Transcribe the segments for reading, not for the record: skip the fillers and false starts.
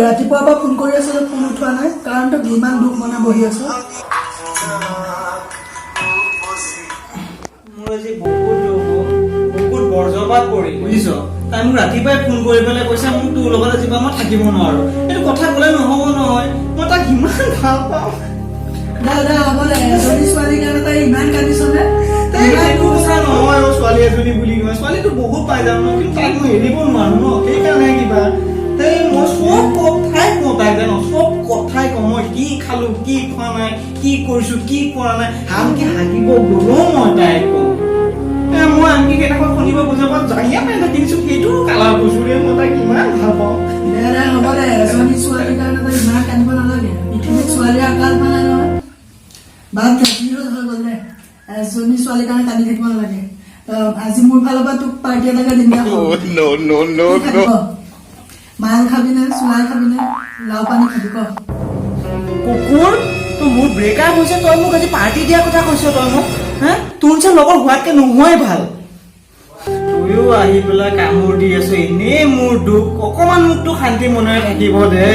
ৰাতিপুৱাৰ পৰা ফোন কৰি আছো, ফোন উঠোৱা নাই, কাৰণ তই ইমান দুখ মনে বহি আছ। মোৰ আজি বহুত বৰ্জপাত পৰি বুজিছ। তাই মোক ৰাতিপুৱাই ফোন কৰি পেলাই কৈছে মোক তোৰ লগত আজি মই থাকিব নোৱাৰো। এইটো কথা ক'লে নহ'ব নহয়, মই তাক ইমান ভাল পাওঁ। দাদা হ'ব দে, এজনী ছোৱালীৰ কাৰণে তাই ইমান কান্দিছনে? সেইটো কথা নহয়, ছোৱালী এজনী বুলি কয়, ছোৱালীটো বহুত পাই যাম ন, কিন্তু তাইক মই এৰিব নোৱাৰো ন, সেইকাৰণে কিবা মই চব কথাই কওঁ তাইক জানো, চব কথাই কওঁ। মই কি খালো, কি খোৱা নাই, কি কৰিছো, কি কৰা নাই, আনকি হাগিব গ'লেও মই তাইক কওঁ। মই আনকি কেইটাখন শুনিব বুজাব জানিয়ে পাই কিনিছো, সেইটো কালাৰ কৈছো ৰে, মই তাইক কিমান ভাল পাওঁ। দে হ'ব দে, এজনী ছোৱালীৰ কাৰণে তই ইমান কান্দিব নালাগে। পৃথিৱীত ছোৱালীৰ আকাল পালে নহয়, বাদ দে, কি হৈ গ'ল দে। এজনী ছোৱালীৰ কাৰণে কান্দি থাকিব নালাগে। আজি মোৰ ফালৰ পৰা তোক পাৰ্টি এটাকে দিম। মাল খাবি নে, চুলাই খাবি নে, লাও পানী খাবি ক? কুকুৰ, তোৰ মোৰ ব্ৰেকআপ হৈছে, তই মোক আজি পাৰ্টি দিয়াৰ কথা কৈছ তই মোক? হা, তোৰ নিচিনা লগৰ হোৱাতকে নোহোৱাই ভাল। তইও আহি পেলাই কামোৰ দি আছ, এনেই মোৰ দুখ। অকমান মোকতো শান্তি মনেৰে থাকিব দে।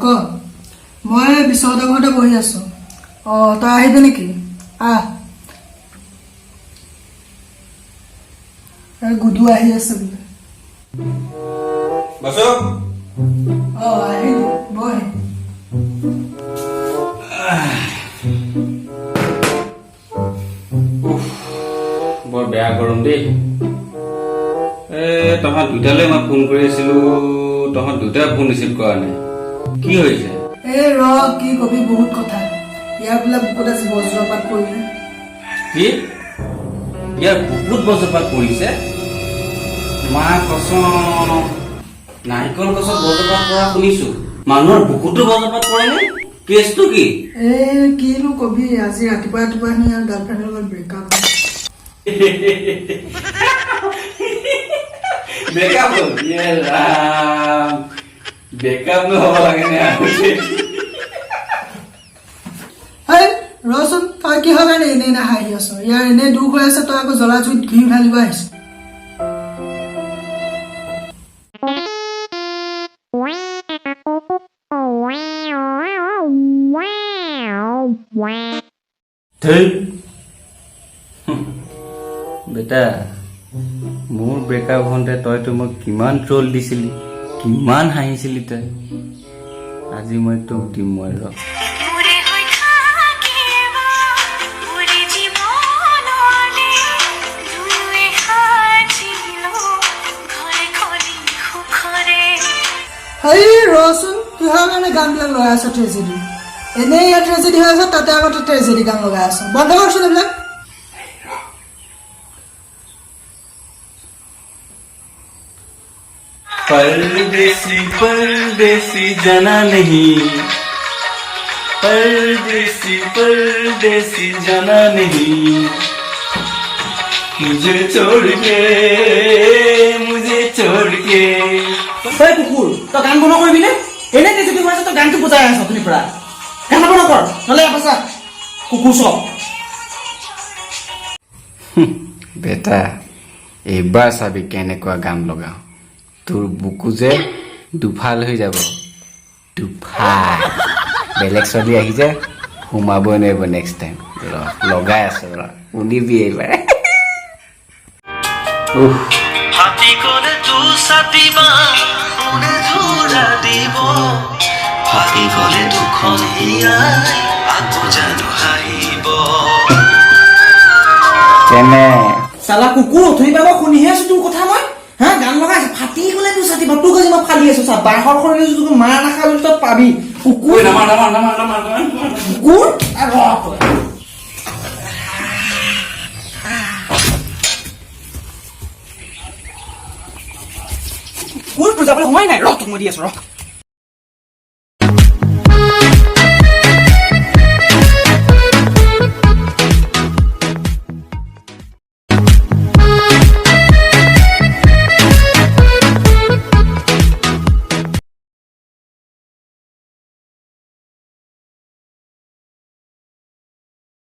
ক, মই বিশ্বনাথৰ ঘৰতে বহি আছো। তই আহিবি নেকি? আহ, গুডু আহি আছে বোলে। আহিলি বহ। বৰ বেয়া গৰম দেই। তহঁত দুটালৈ মই ফোন কৰি আছিলো, তহঁত দুটাই ফোন ৰিচিভ কৰা নাই, কি হৈছে? কি কবি, বহুত কথা। ইয়াৰ বোলে বুকুত আজি বজ্ৰপাত পৰিলে। কি? ইয়াৰ বুকুত বজ্ৰপাত পৰিছে? মা কচম, নাৰিকল গছত বজ্ৰপাত পৰা শুনিছো, মানুহৰ বুকুতো বজ্ৰপাত পৰে নে? কেছটো কি? কিনো কবি, আজি ৰাতিপুৱা গাৰ্লফ্ৰেণ্ডৰ লগত ব্ৰেকআপ। ব্ৰেকআপ হ'ল? ব্ৰেকআপ নহ'ব লাগে নে? ৰচোন, তই কিহৰ কাৰণে এনেই হাঁহি আছ? ইয়াৰ এনেই দুখ হৈ আছে, তই আকৌ জ্বলা জুইত ঘি ঢালিব আহিছ। বেটা, মোৰ ব্ৰেকআপ হওঁতে তইতো মোক কিমান ট্ৰল দিছিলি, কিমান হাঁহিছিলি তই। আজি মই তোক দিম মই ৰ। ৰচোন, কিহৰ কাৰণে গানবিলাক লগাই আছ? ট্ৰেজেডি এনেই ইয়াত ট্ৰেজেডি হৈ আছে, তাতে আগতে ট্ৰেজেডি গান লগাই আছ। বন্ধ কৰচোন এইবিলাক। परदेसी परदेसी जाना नहीं, परदेसी परदेसी जाना नहीं, मुझे छोड़ के কুকুৰ, তই গান বন্ধ কৰিবি নে? এনেই যদি হৈ আছে তই গানটো বুজাই আছ তুমি পৰা। গান বন্ধ কৰ, নহ'লে পাছা কুকুৰ চব। বেটা, এইবাৰ চাবি কেনেকুৱা গান লগাও, তোৰ বুকু যে দুফাল হৈ যাব, দুফাল। বেলেগ ছোৱালী আহি যে সোমাবই নোৱাৰিব নেক্সট টাইম। লগাই আছো ৰ, শুনিবি এইবাৰ। হাতী গ'লে তো ছাতিবা কোনে জোৰা দিব, হাতী গ'লে দুখন হিয়াই আকৌ জানো হাঁহিব। কেনে চালা কুকুৰ, অথনি পৰা মই শুনিহে আছো তোৰ কথা। মই গান লগাই ফাটি গ'লে তোৰ ছাতি বা তোক আজি মই ফালি আছো। চা, বাঁহৰ খৰলে যদি মাৰ নাখালো তই পাবি। কুকুৰ কুকুৰ, কুকুৰ তোৰ যাবলৈ সময় নাই, ৰ তোক মই দি আছো ৰ।